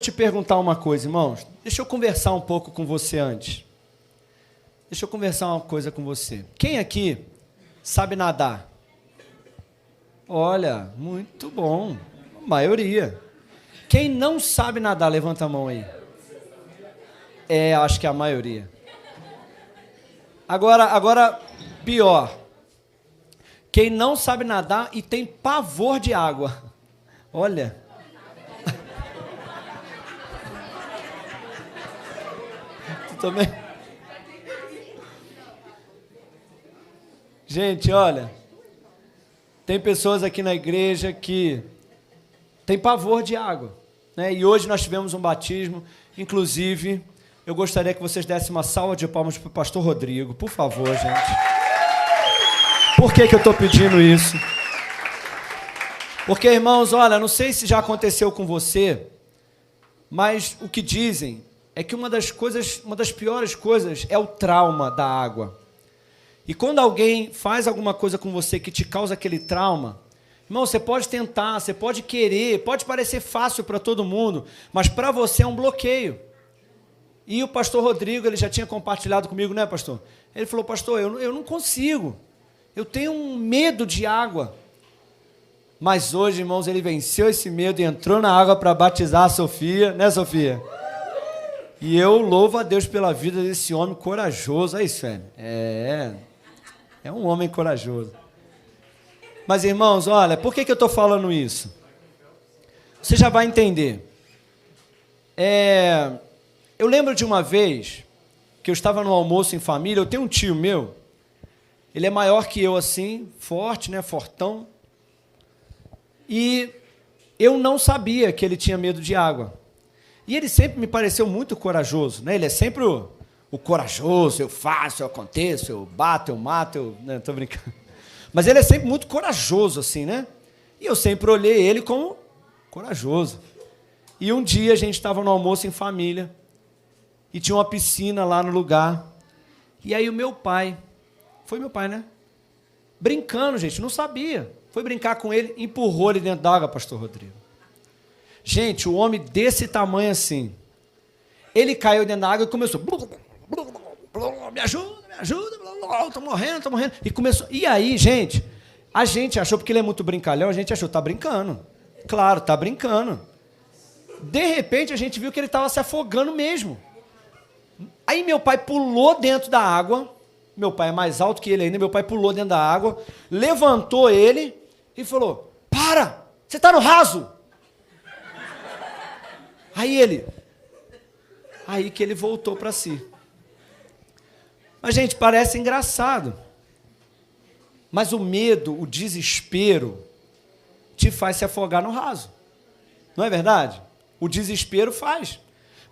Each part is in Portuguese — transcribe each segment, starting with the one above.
Te perguntar uma coisa, irmãos. Deixa eu conversar um pouco com você antes. Deixa eu conversar uma coisa com você. Quem aqui sabe nadar? Olha, muito bom. A maioria. Quem não sabe nadar, levanta a mão aí. Acho que é a maioria. Agora, pior. Quem não sabe nadar e tem pavor de água. Olha. Tu também? Gente, olha. Tem pessoas aqui na igreja que tem pavor de água, né? E hoje nós tivemos um batismo. Inclusive, eu gostaria que vocês dessem uma salva de palmas para o pastor Rodrigo. Por favor, gente. Por que eu estou pedindo isso? Porque, irmãos, olha, não sei se já aconteceu com você, mas o que dizem é que uma das piores coisas é o trauma da água. E quando alguém faz alguma coisa com você que te causa aquele trauma, irmão, você pode tentar, você pode querer, pode parecer fácil para todo mundo, mas para você é um bloqueio. E o pastor Rodrigo, ele já tinha compartilhado comigo, né, pastor? Ele falou, pastor, eu não consigo, eu tenho um medo de água. Mas hoje, irmãos, ele venceu esse medo e entrou na água para batizar a Sofia, né, Sofia? E eu louvo a Deus pela vida desse homem corajoso. É isso, velho. É um homem corajoso. Mas, irmãos, olha, por que eu estou falando isso? Você já vai entender. Eu lembro de uma vez que eu estava no almoço em família. Eu tenho um tio meu, ele é maior que eu assim, forte, né, fortão. E eu não sabia que ele tinha medo de água. E ele sempre me pareceu muito corajoso, né? Ele é sempre o corajoso, eu faço, eu aconteço, eu bato, eu mato, né? Tô brincando. Mas ele é sempre muito corajoso, assim, né? E eu sempre olhei ele como corajoso. E um dia a gente estava no almoço em família e tinha uma piscina lá no lugar. E aí o meu pai, foi meu pai, né? Brincando, gente, não sabia. Foi brincar com ele, empurrou ele dentro d'água, pastor Rodrigo. Gente, o homem desse tamanho assim, ele caiu dentro da água e começou... Me ajuda, tô morrendo. E começou... E aí, gente, a gente achou, porque ele é muito brincalhão, a gente achou, tá brincando. Claro, tá brincando. De repente, a gente viu que ele estava se afogando mesmo. Aí meu pai pulou dentro da água, meu pai é mais alto que ele ainda, meu pai pulou dentro da água, levantou ele e falou, para, você está no raso. Aí que ele voltou para si. Mas, gente, parece engraçado. Mas o medo, o desespero, te faz se afogar no raso. Não é verdade? O desespero faz.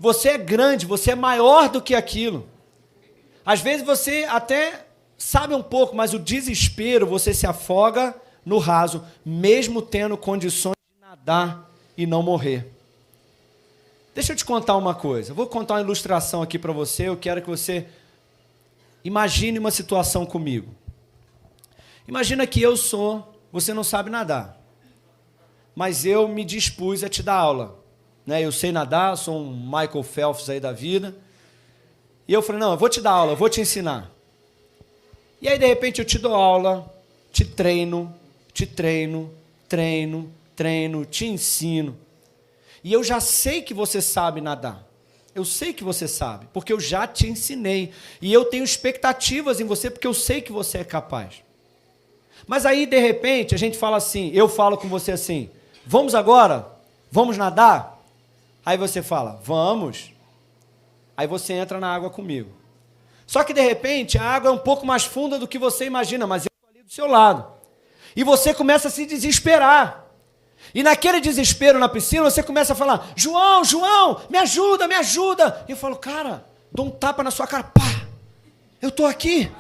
Você é grande, você é maior do que aquilo. Às vezes você até sabe um pouco, mas o desespero, você se afoga no raso, mesmo tendo condições de nadar e não morrer. Deixa eu te contar uma coisa. Eu vou contar uma ilustração aqui para você. Eu quero que você imagine uma situação comigo. Imagina que você não sabe nadar, mas eu me dispus a te dar aula. Né? Eu sei nadar, sou um Michael Phelps aí da vida. E eu falei, não, eu vou te dar aula, eu vou te ensinar. E aí, de repente, eu te dou aula, te treino, te ensino. E eu já sei que você sabe nadar. Eu sei que você sabe, porque eu já te ensinei. E eu tenho expectativas em você, porque eu sei que você é capaz. Mas aí, de repente, a gente fala assim, eu falo com você assim, vamos agora? Vamos nadar? Aí você fala, vamos. Aí você entra na água comigo. Só que, de repente, a água é um pouco mais funda do que você imagina, mas eu estou ali do seu lado. E você começa a se desesperar. E naquele desespero na piscina, você começa a falar, João, me ajuda. E eu falo, cara, dou um tapa na sua cara, pá, eu estou aqui.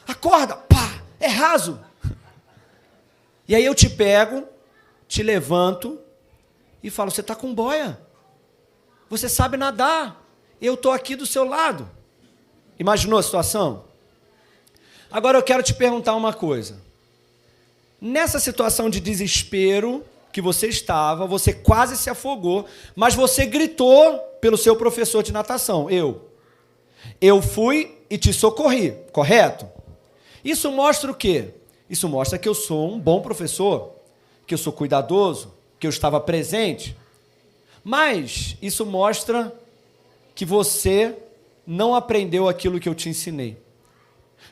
Acorda, pá, é raso. E aí eu te pego, te levanto e falo, você está com boia. Você sabe nadar. Eu estou aqui do seu lado. Imaginou a situação? Agora eu quero te perguntar uma coisa. Nessa situação de desespero, que você estava, você quase se afogou, mas você gritou pelo seu professor de natação, eu fui e te socorri, correto? Isso mostra o quê? Isso mostra que eu sou um bom professor, que eu sou cuidadoso, que eu estava presente. Mas isso mostra que você não aprendeu aquilo que eu te ensinei.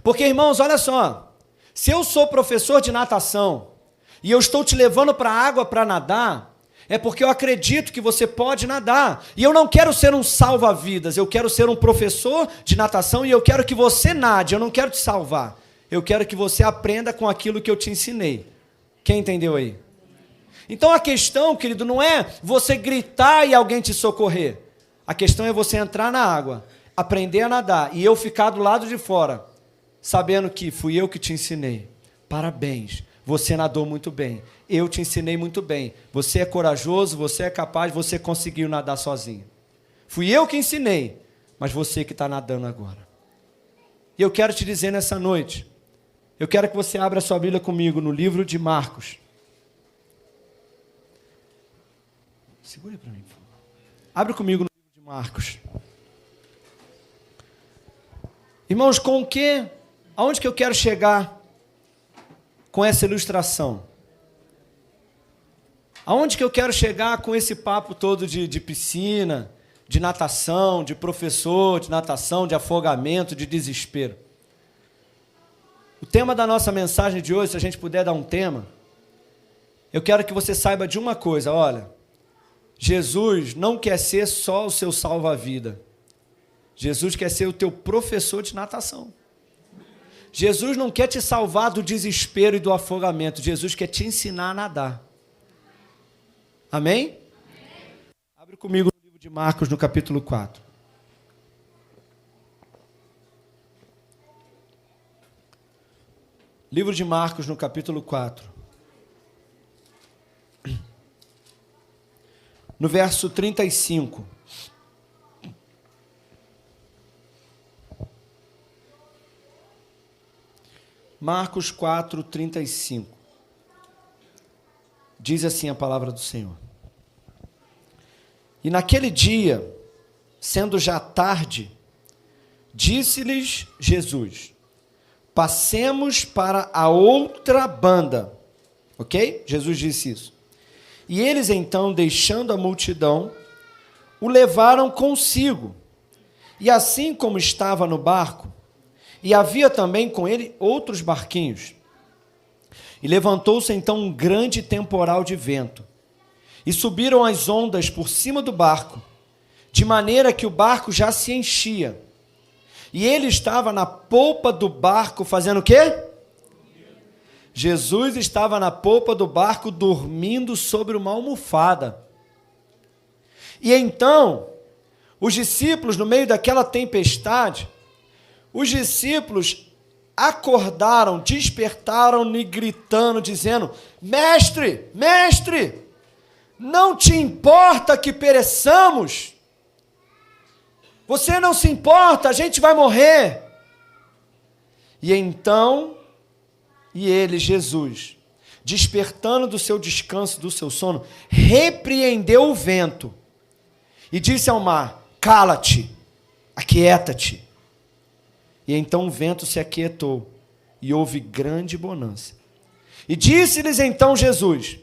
Porque, irmãos, olha só, se eu sou professor de natação e eu estou te levando para a água para nadar, é porque eu acredito que você pode nadar. E eu não quero ser um salva-vidas, eu quero ser um professor de natação e eu quero que você nade, eu não quero te salvar. Eu quero que você aprenda com aquilo que eu te ensinei. Quem entendeu aí? Então a questão, querido, não é você gritar e alguém te socorrer. A questão é você entrar na água, aprender a nadar e eu ficar do lado de fora, sabendo que fui eu que te ensinei. Parabéns, você nadou muito bem. Eu te ensinei muito bem. Você é corajoso, você é capaz, você conseguiu nadar sozinho. Fui eu que ensinei, mas você que está nadando agora. E eu quero te dizer nessa noite, eu quero que você abra sua Bíblia comigo no livro de Marcos. Segure para mim, por favor. Abre comigo no livro de Marcos. Irmãos, aonde que eu quero chegar com essa ilustração? Aonde que eu quero chegar com esse papo todo de piscina, de natação, de professor, de natação, de afogamento, de desespero? O tema da nossa mensagem de hoje, se a gente puder dar um tema, eu quero que você saiba de uma coisa, olha, Jesus não quer ser só o seu salva-vida. Jesus quer ser o teu professor de natação. Jesus não quer te salvar do desespero e do afogamento. Jesus quer te ensinar a nadar. Amém? Abre comigo no livro de Marcos, no capítulo 4. Livro de Marcos, no capítulo 4. No verso 35. Marcos 4, 35. Diz assim a palavra do Senhor. E naquele dia, sendo já tarde, disse-lhes Jesus, passemos para a outra banda. Ok? Jesus disse isso. E eles então, deixando a multidão, o levaram consigo. E assim como estava no barco, e havia também com ele outros barquinhos. E levantou-se então um grande temporal de vento, e subiram as ondas por cima do barco, de maneira que o barco já se enchia. E ele estava na polpa do barco fazendo o quê? Jesus estava na polpa do barco dormindo sobre uma almofada. E então, os discípulos, no meio daquela tempestade, os discípulos acordaram, despertaram-lhe gritando, dizendo, mestre, mestre, não te importa que pereçamos? Você não se importa, a gente vai morrer. E então, ele, Jesus, despertando do seu descanso, do seu sono, repreendeu o vento e disse ao mar, cala-te, aquieta-te. E então o vento se aquietou e houve grande bonança. E disse-lhes então Jesus,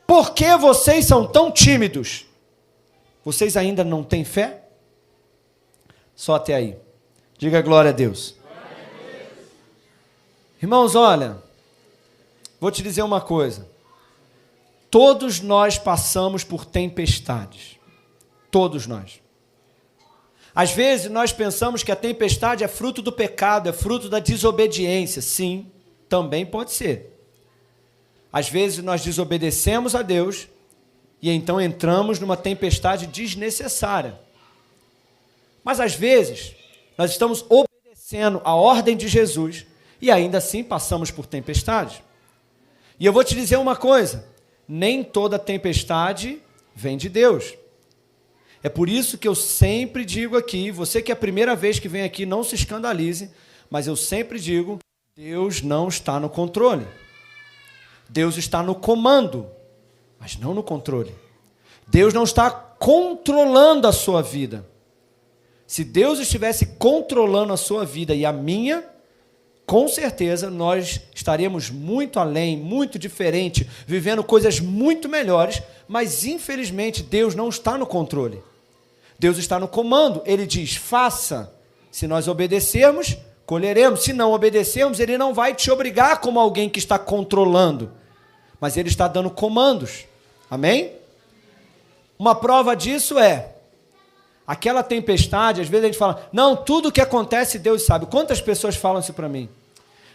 por que vocês são tão tímidos? Vocês ainda não têm fé? Só até aí. Diga glória a Deus. Glória a Deus. Irmãos, olha, vou te dizer uma coisa. Todos nós passamos por tempestades. Todos nós. Às vezes nós pensamos que a tempestade é fruto do pecado, é fruto da desobediência. Sim, também pode ser. Às vezes nós desobedecemos a Deus e então entramos numa tempestade desnecessária. Mas às vezes nós estamos obedecendo a ordem de Jesus e ainda assim passamos por tempestades. E eu vou te dizer uma coisa, nem toda tempestade vem de Deus. É por isso que eu sempre digo aqui, você que é a primeira vez que vem aqui, não se escandalize, mas eu sempre digo, Deus não está no controle. Deus está no comando. mas não no controle. Deus não está controlando a sua vida. Se Deus estivesse controlando a sua vida e a minha, com certeza nós estaríamos muito além, muito diferente, vivendo coisas muito melhores, mas infelizmente Deus não está no controle. Deus está no comando. Ele diz, faça. Se nós obedecermos, colheremos. Se não obedecermos, Ele não vai te obrigar como alguém que está controlando, mas Ele está dando comandos. Amém? Uma prova disso é aquela tempestade. Às vezes a gente fala, não, tudo o que acontece Deus sabe. Quantas pessoas falam isso para mim?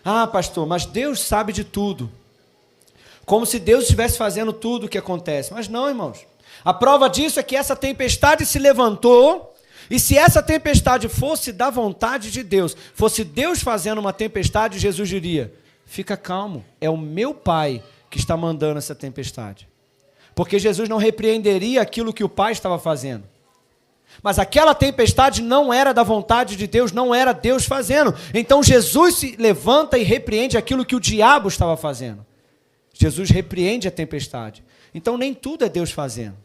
Ah, pastor, mas Deus sabe de tudo. Como se Deus estivesse fazendo tudo o que acontece. Mas não, irmãos. A prova disso é que essa tempestade se levantou, e se essa tempestade fosse da vontade de Deus, fosse Deus fazendo uma tempestade, Jesus diria, fica calmo, é o meu Pai que está mandando essa tempestade. Porque Jesus não repreenderia aquilo que o Pai estava fazendo. Mas aquela tempestade não era da vontade de Deus, não era Deus fazendo. Então Jesus se levanta e repreende aquilo que o diabo estava fazendo. Jesus repreende a tempestade. Então nem tudo é Deus fazendo.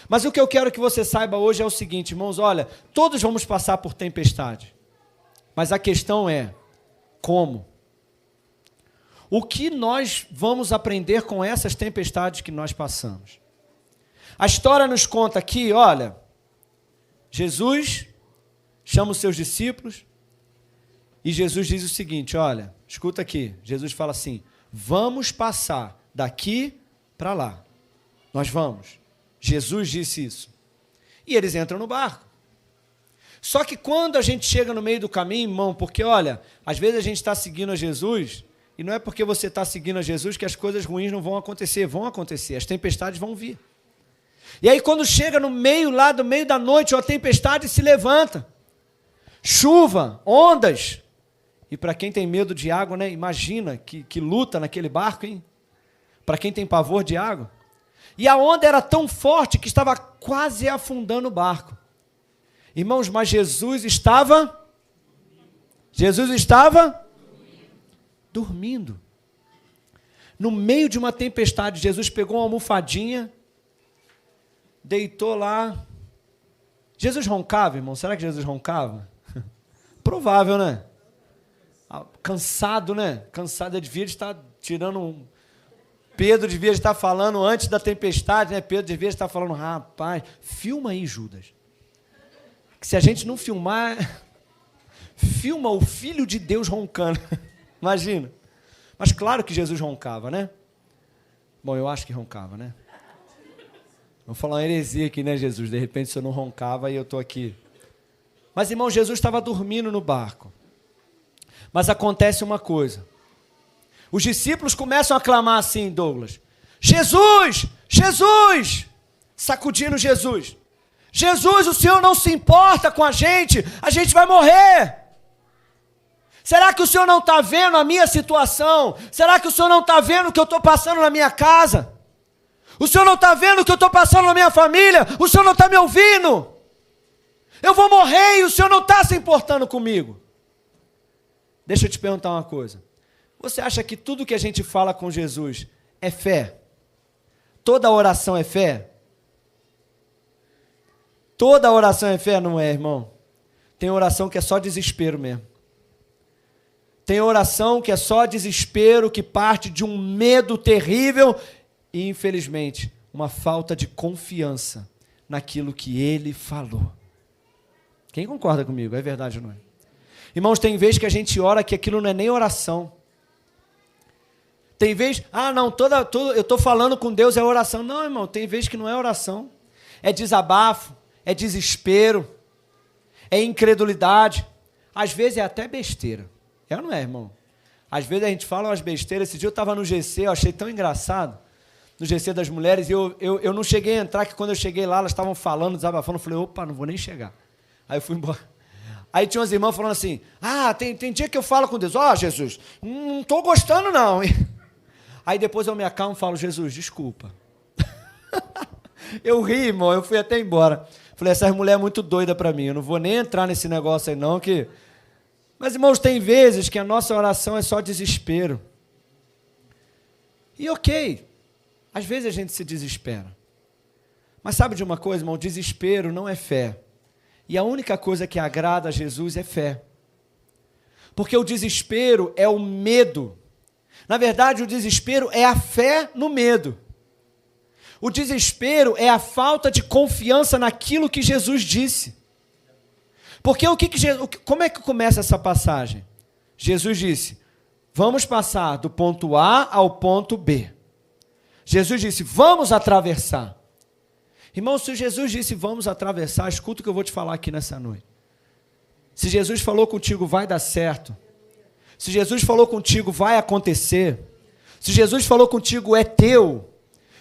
Mas o que eu quero que você saiba hoje é o seguinte, irmãos, olha, todos vamos passar por tempestade. Mas a questão é, como? O que nós vamos aprender com essas tempestades que nós passamos? A história nos conta aqui, olha, Jesus chama os seus discípulos e Jesus diz o seguinte, olha, escuta aqui, Jesus fala assim, vamos passar daqui para lá. Nós vamos. Jesus disse isso. E eles entram no barco. Só que quando a gente chega no meio do caminho, irmão, porque olha, às vezes a gente está seguindo a Jesus, e não é porque você está seguindo a Jesus que as coisas ruins não vão acontecer, as tempestades vão vir. E aí quando chega no meio lá, do meio da noite, a tempestade se levanta. Chuva, ondas. E para quem tem medo de água, né? Imagina que luta naquele barco, hein? Para quem tem pavor de água. E a onda era tão forte que estava quase afundando o barco. Irmãos, mas Jesus estava dormindo. No meio de uma tempestade, Jesus pegou uma almofadinha, deitou lá. Jesus roncava, irmão? Será que Jesus roncava? Provável, né? Cansado, né? Cansado, ele devia estar tirando um... Pedro devia estar falando antes da tempestade, né? Pedro devia estar falando, rapaz, filma aí, Judas. Que se a gente não filmar, filma o Filho de Deus roncando. Imagina. Mas claro que Jesus roncava, né? Bom, eu acho que roncava, né? Vou falar uma heresia aqui, né, Jesus? De repente, se eu não roncava, aí eu estou aqui. Mas, irmão, Jesus estava dormindo no barco. Mas acontece uma coisa. Os discípulos começam a clamar assim, Douglas. Jesus! Jesus! Sacudindo Jesus. Jesus, o Senhor não se importa com a gente vai morrer. Será que o Senhor não está vendo a minha situação? Será que o Senhor não está vendo o que eu estou passando na minha casa? O Senhor não está vendo o que eu estou passando na minha família? O Senhor não está me ouvindo? Eu vou morrer e o Senhor não está se importando comigo. Deixa eu te perguntar uma coisa. Você acha que tudo que a gente fala com Jesus é fé? Toda oração é fé? Toda oração é fé? Não é, irmão? Tem oração que é só desespero mesmo. Tem oração que é só desespero, que parte de um medo terrível e, infelizmente, uma falta de confiança naquilo que Ele falou. Quem concorda comigo? É verdade ou não é? Irmãos, tem vezes que a gente ora que aquilo não é nem oração. Tem vezes, não, eu estou falando com Deus, é oração. Não, irmão, tem vezes que não é oração. É desabafo, é desespero, é incredulidade. Às vezes é até besteira. É ou não é, irmão? Às vezes a gente fala umas besteiras. Esse dia eu estava no GC, eu achei tão engraçado, no GC das mulheres, e eu não cheguei a entrar, que quando eu cheguei lá, elas estavam falando, desabafando, eu falei, opa, não vou nem chegar. Aí eu fui embora. Aí tinha umas irmãs falando assim, tem dia que eu falo com Deus, Jesus, não estou gostando não. Aí depois eu me acalmo e falo, Jesus, desculpa. Eu ri, irmão, eu fui até embora. Falei, essa mulher é muito doida para mim, eu não vou nem entrar nesse negócio aí não, que... Mas, irmãos, tem vezes que a nossa oração é só desespero. E ok, Às vezes a gente se desespera. Mas sabe de uma coisa, irmão? O desespero não é fé. E a única coisa que agrada a Jesus é fé. Porque o desespero é o medo. Na verdade, o desespero é a fé no medo. O desespero é a falta de confiança naquilo que Jesus disse. Porque como é que começa essa passagem? Jesus disse, vamos passar do ponto A ao ponto B. Jesus disse, vamos atravessar. Irmão, se Jesus disse, vamos atravessar, escuta o que eu vou te falar aqui nessa noite. Se Jesus falou contigo, vai dar certo. Se Jesus falou contigo, vai acontecer. Se Jesus falou contigo, é teu.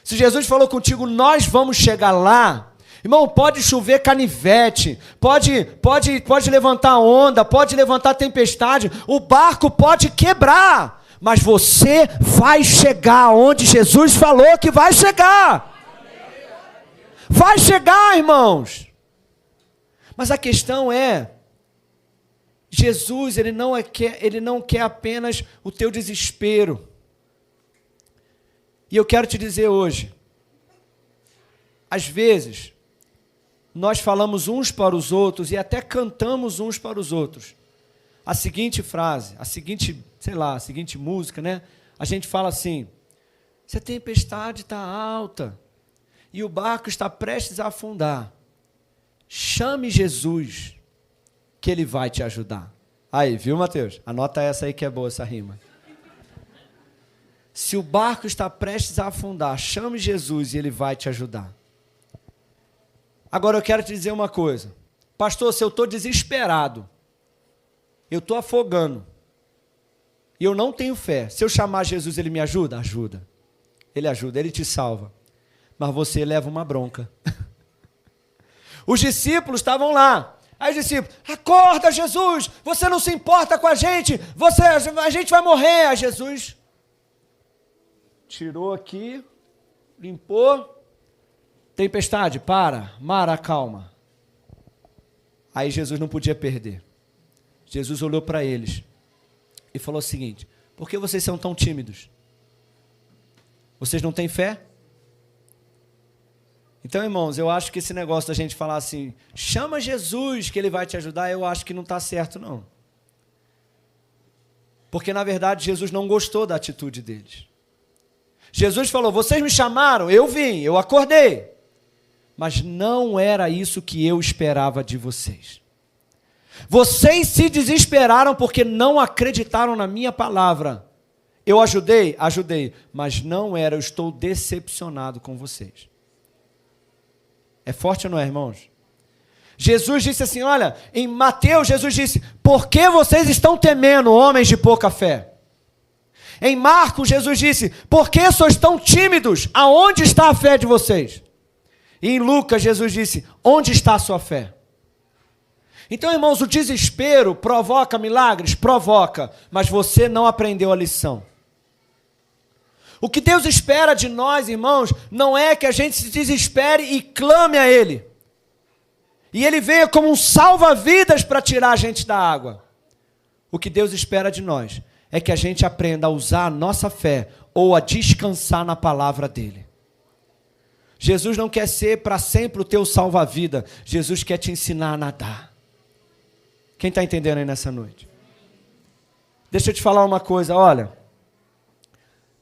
Se Jesus falou contigo, nós vamos chegar lá. Irmão, pode chover canivete, pode levantar onda, pode levantar tempestade, o barco pode quebrar, mas você vai chegar onde Jesus falou que vai chegar. Vai chegar, irmãos. Mas a questão é, Jesus, ele não quer apenas o teu desespero. E eu quero te dizer hoje, às vezes, nós falamos uns para os outros e até cantamos uns para os outros. A seguinte frase, a seguinte música, né? A gente fala assim, se a tempestade está alta e o barco está prestes a afundar, chame Jesus, que Ele vai te ajudar. Aí, viu, Mateus? Anota essa aí que é boa, essa rima. Se o barco está prestes a afundar, chame Jesus e Ele vai te ajudar. Agora eu quero te dizer uma coisa. Pastor, se eu estou desesperado, eu estou afogando, e eu não tenho fé, se eu chamar Jesus, Ele me ajuda? Ajuda. Ele ajuda, Ele te salva. Mas você leva uma bronca. Os discípulos estavam lá. Aí os discípulos, acorda Jesus, você não se importa com a gente vai morrer. Aí Jesus tirou aqui, limpou, tempestade, mar, acalma. Aí Jesus não podia perder. Jesus olhou para eles e falou o seguinte, por que vocês são tão tímidos? Vocês não têm fé? Então, irmãos, eu acho que esse negócio da gente falar assim, chama Jesus que Ele vai te ajudar, eu acho que não está certo, não. Porque, na verdade, Jesus não gostou da atitude deles. Jesus falou, vocês me chamaram, eu vim, eu acordei. Mas não era isso que eu esperava de vocês. Vocês se desesperaram porque não acreditaram na minha palavra. Eu ajudei? Ajudei. Mas não era, eu estou decepcionado com vocês. É forte ou não é, irmãos? Jesus disse assim, olha, em Mateus, Jesus disse, por que vocês estão temendo, homens de pouca fé? Em Marcos, Jesus disse, por que sois tão tímidos? Aonde está a fé de vocês? E em Lucas, Jesus disse, onde está a sua fé? Então, irmãos, o desespero provoca milagres? Provoca, mas você não aprendeu a lição. O que Deus espera de nós, irmãos, não é que a gente se desespere e clame a Ele. E Ele venha como um salva-vidas para tirar a gente da água. O que Deus espera de nós é que a gente aprenda a usar a nossa fé ou a descansar na palavra dEle. Jesus não quer ser para sempre o teu salva-vida. Jesus quer te ensinar a nadar. Quem está entendendo aí nessa noite? Deixa eu te falar uma coisa, olha.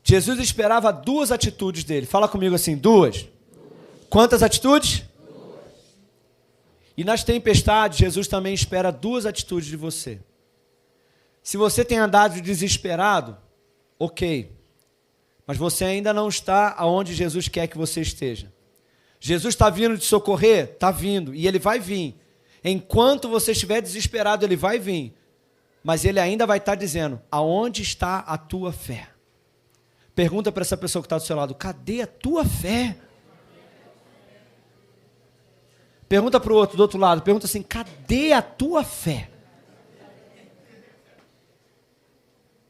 Jesus esperava duas atitudes dele. Fala comigo assim, duas. Quantas atitudes? Duas. E nas tempestades, Jesus também espera duas atitudes de você. Se você tem andado desesperado, ok. Mas você ainda não está aonde Jesus quer que você esteja. Jesus está vindo te socorrer? Está vindo. E Ele vai vir. Enquanto você estiver desesperado, Ele vai vir. Mas Ele ainda vai estar dizendo, aonde está a tua fé? Pergunta para essa pessoa que está do seu lado, cadê a tua fé? Pergunta para o outro, do outro lado, pergunta assim, cadê a tua fé?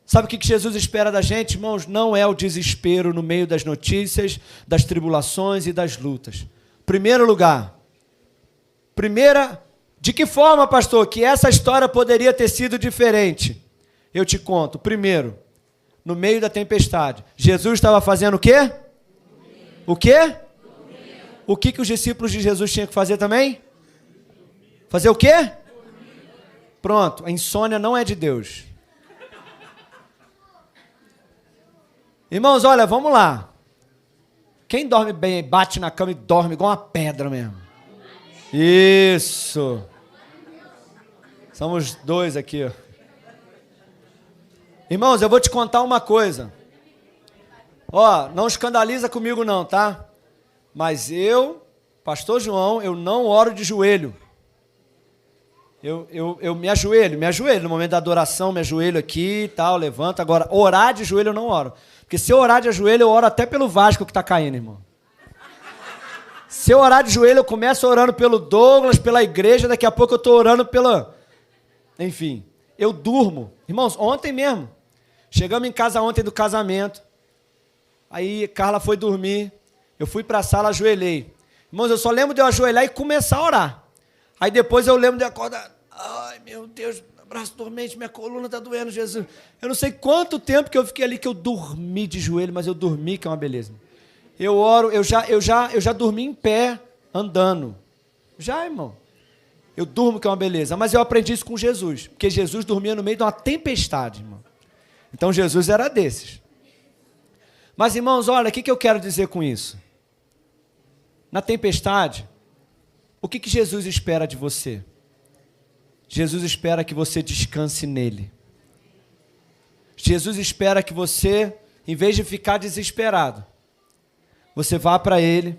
Sabe o que Jesus espera da gente, irmãos? Não é o desespero no meio das notícias, das tribulações e das lutas. Primeiro lugar, de que forma, pastor, que essa história poderia ter sido diferente? Eu te conto. Primeiro, no meio da tempestade, Jesus estava fazendo o quê? O quê? O que os discípulos de Jesus tinham que fazer também? Fazer o quê? Pronto, a insônia não é de Deus. Irmãos, olha, vamos lá. Quem dorme bem, bate na cama e dorme igual uma pedra mesmo. Isso. Somos dois aqui, ó. Irmãos, eu vou te contar uma coisa. Ó, não escandaliza comigo não, tá? Mas eu, pastor João, eu não oro de joelho. Eu me ajoelho no momento da adoração, me ajoelho aqui e tal, levanto. Agora, orar de joelho eu não oro. Porque se eu orar de joelho, eu oro até pelo Vasco que está caindo, irmão. Se eu orar de joelho, eu começo orando pelo Douglas, pela igreja, daqui a pouco eu estou orando pela... Enfim, eu durmo. Irmãos, ontem mesmo, chegamos em casa ontem do casamento, aí Carla foi dormir, eu fui para a sala, ajoelhei. Irmãos, eu só lembro de eu ajoelhar e começar a orar. Aí depois eu lembro de acordar, ai meu Deus, braço dormente, minha coluna está doendo, Jesus. Eu não sei quanto tempo que eu fiquei ali que eu dormi de joelho, mas eu dormi, que é uma beleza. Eu oro, eu já dormi em pé, andando. Já, irmão. Eu durmo, que é uma beleza. Mas eu aprendi isso com Jesus, porque Jesus dormia no meio de uma tempestade, irmão. Então Jesus era desses. Mas, irmãos, olha, o que eu quero dizer com isso? Na tempestade, o que Jesus espera de você? Jesus espera que você descanse nele. Jesus espera que você, em vez de ficar desesperado, você vá para ele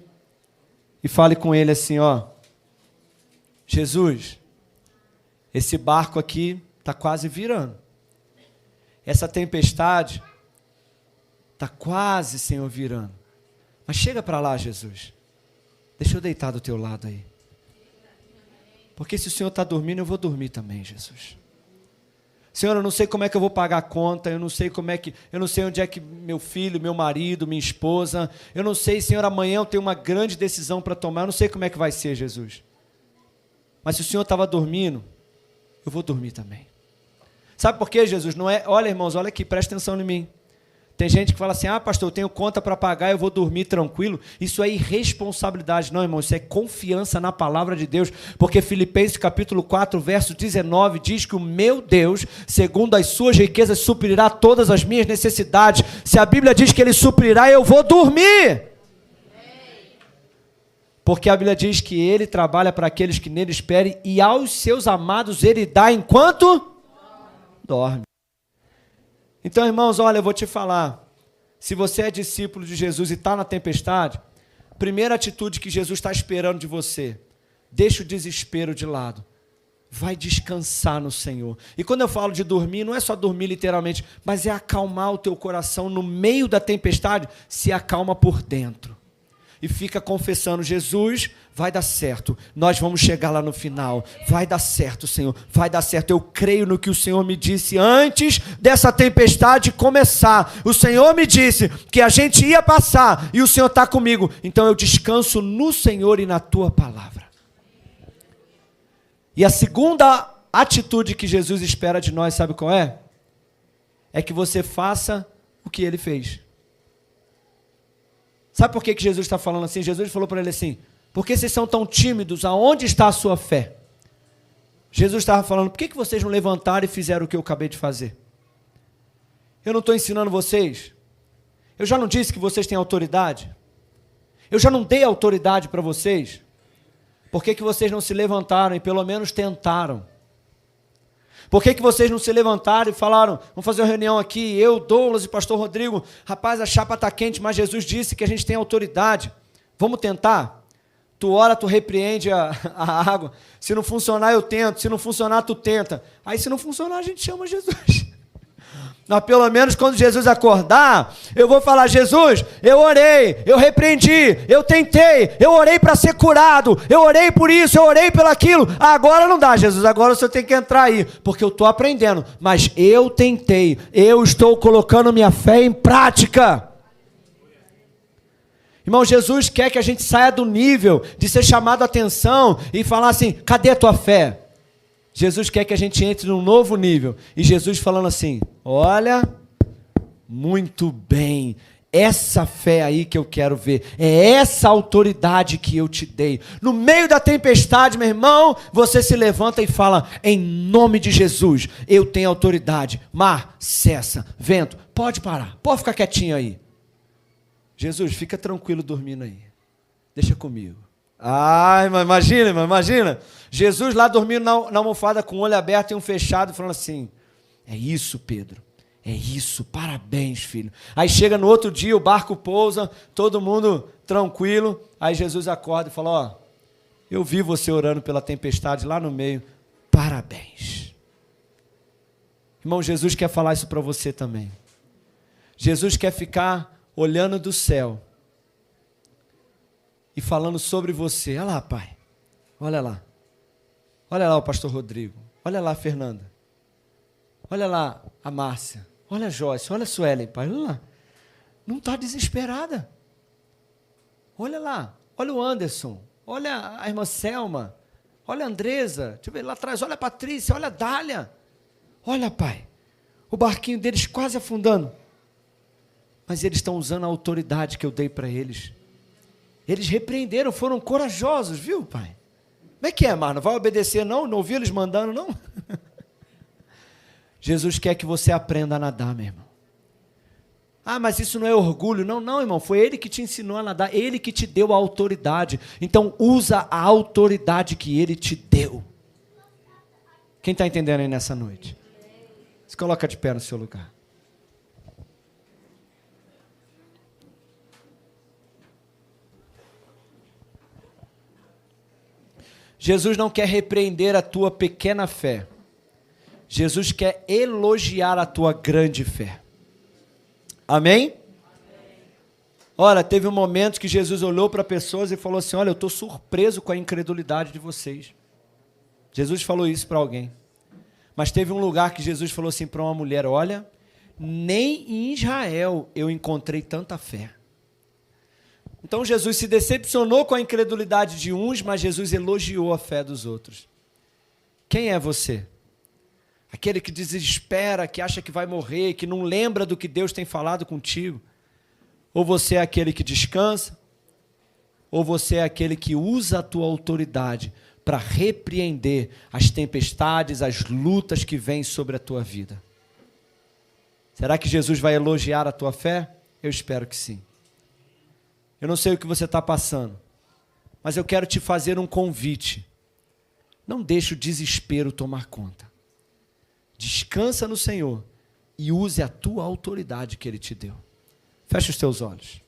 e fale com ele assim, ó, Jesus, esse barco aqui está quase virando. Essa tempestade está quase, Senhor, virando. Mas chega para lá, Jesus. Deixa eu deitar do teu lado aí. Porque se o Senhor está dormindo, eu vou dormir também, Jesus. Senhor, eu não sei como é que eu vou pagar a conta, eu não sei onde é que meu filho, meu marido, minha esposa, eu não sei, Senhor, amanhã eu tenho uma grande decisão para tomar, eu não sei como é que vai ser, Jesus. Mas se o Senhor estava dormindo, eu vou dormir também. Sabe por quê, Jesus? Não é, olha, irmãos, olha aqui, presta atenção em mim. Tem gente que fala assim, pastor, eu tenho conta para pagar, eu vou dormir tranquilo. Isso é irresponsabilidade. Não, irmão, isso é confiança na palavra de Deus. Porque Filipenses capítulo 4, verso 19, diz que o meu Deus, segundo as suas riquezas, suprirá todas as minhas necessidades. Se a Bíblia diz que Ele suprirá, eu vou dormir. Porque a Bíblia diz que Ele trabalha para aqueles que nele esperem e aos seus amados Ele dá enquanto dorme. Então, irmãos, olha, eu vou te falar, se você é discípulo de Jesus e está na tempestade, primeira atitude que Jesus está esperando de você, deixa o desespero de lado, vai descansar no Senhor. E quando eu falo de dormir, não é só dormir literalmente, mas é acalmar o teu coração no meio da tempestade, se acalma por dentro. E fica confessando, Jesus, vai dar certo, nós vamos chegar lá no final, vai dar certo, Senhor, vai dar certo, eu creio no que o Senhor me disse antes dessa tempestade começar, o Senhor me disse que a gente ia passar, e o Senhor está comigo, então eu descanso no Senhor e na Tua palavra. E a segunda atitude que Jesus espera de nós, sabe qual é? É que você faça o que Ele fez. Sabe por que Jesus está falando assim? Jesus falou para ele assim, por que vocês são tão tímidos? Aonde está a sua fé? Jesus estava falando, por que vocês não levantaram e fizeram o que eu acabei de fazer? Eu não estou ensinando vocês? Eu já não disse que vocês têm autoridade? Eu já não dei autoridade para vocês? Por que vocês não se levantaram e pelo menos tentaram? Por que vocês não se levantaram e falaram, vamos fazer uma reunião aqui, eu, Douglas e pastor Rodrigo, rapaz, a chapa está quente, mas Jesus disse que a gente tem autoridade, vamos tentar? Tu ora, tu repreende a água, se não funcionar eu tento, se não funcionar tu tenta, aí se não funcionar a gente chama Jesus. Mas pelo menos quando Jesus acordar, eu vou falar, Jesus, eu orei, eu repreendi, eu tentei, eu orei para ser curado, eu orei por isso, eu orei pelo aquilo, agora não dá, Jesus, agora o Senhor tem que entrar aí, porque eu estou aprendendo, mas eu tentei, eu estou colocando minha fé em prática. Irmão, Jesus quer que a gente saia do nível de ser chamado a atenção e falar assim, cadê a tua fé? Jesus quer que a gente entre num novo nível. E Jesus falando assim, olha, muito bem, essa fé aí que eu quero ver. É essa autoridade que eu te dei. No meio da tempestade, meu irmão, você se levanta e fala, em nome de Jesus, eu tenho autoridade. Mar, cessa. Vento, pode parar. Pode ficar quietinho aí. Jesus, fica tranquilo dormindo aí. Deixa comigo. Ai, mas imagina, irmão, imagina. Jesus lá dormindo na almofada com o olho aberto e um fechado, falando assim, é isso, Pedro. É isso, parabéns, filho. Aí chega no outro dia, o barco pousa, todo mundo tranquilo. Aí Jesus acorda e fala, ó, eu vi você orando pela tempestade lá no meio. Parabéns. Irmão, Jesus quer falar isso para você também. Jesus quer ficar olhando do céu e falando sobre você. Olha lá, pai. Olha lá. Olha lá o pastor Rodrigo. Olha lá a Fernanda. Olha lá a Márcia. Olha a Joyce. Olha a Suelen, pai. Olha lá. Não está desesperada. Olha lá. Olha o Anderson. Olha a irmã Selma. Olha a Andresa. Deixa eu ver lá atrás. Olha a Patrícia. Olha a Dália. Olha, pai. O barquinho deles quase afundando. Mas eles estão usando a autoridade que eu dei para eles. Eles repreenderam, foram corajosos, viu, pai? Como é que é, Marna? Vai obedecer, não? Não ouviu eles mandando, não? Jesus quer que você aprenda a nadar, meu irmão. Ah, mas isso não é orgulho. Não, não, irmão. Foi Ele que te ensinou a nadar. Ele que te deu a autoridade. Então, usa a autoridade que Ele te deu. Quem está entendendo aí nessa noite? Se coloca de pé no seu lugar. Jesus não quer repreender a tua pequena fé. Jesus quer elogiar a tua grande fé. Amém? Amém. Ora, teve um momento que Jesus olhou para pessoas e falou assim, olha, eu estou surpreso com a incredulidade de vocês. Jesus falou isso para alguém. Mas teve um lugar que Jesus falou assim para uma mulher, olha, nem em Israel eu encontrei tanta fé. Então Jesus se decepcionou com a incredulidade de uns, mas Jesus elogiou a fé dos outros. Quem é você? Aquele que desespera, que acha que vai morrer, que não lembra do que Deus tem falado contigo? Ou você é aquele que descansa? Ou você é aquele que usa a tua autoridade para repreender as tempestades, as lutas que vêm sobre a tua vida? Será que Jesus vai elogiar a tua fé? Eu espero que sim. Eu não sei o que você está passando, mas eu quero te fazer um convite. Não deixe o desespero tomar conta. Descansa no Senhor e use a tua autoridade que Ele te deu. Feche os teus olhos.